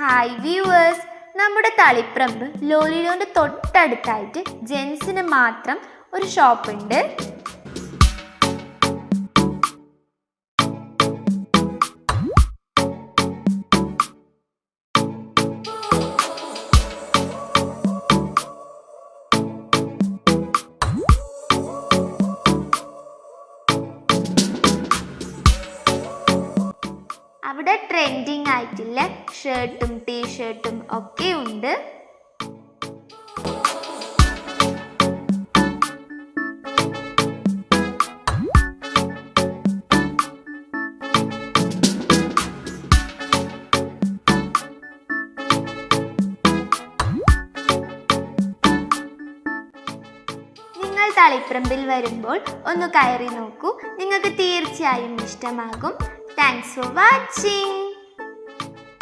Hi viewers, നമ്മുടെ തളിപ്പറമ്പ് ലോലിലോൻ്റെ തൊട്ടടുത്തായിട്ട് ജെൻസിന് മാത്രം ഒരു ഷോപ്പുണ്ട്. അവിടെ ട്രെൻഡിങ് ആയിട്ടുള്ള ഷർട്ടും ടീഷർട്ടും ഒക്കെ ഉണ്ട്. നിങ്ങൾ തളിപ്പറമ്പിൽ വരുമ്പോൾ ഒന്ന് കയറി നോക്കൂ, നിങ്ങൾക്ക് തീർച്ചയായും ഇഷ്ടമാകും. Thanks for watching.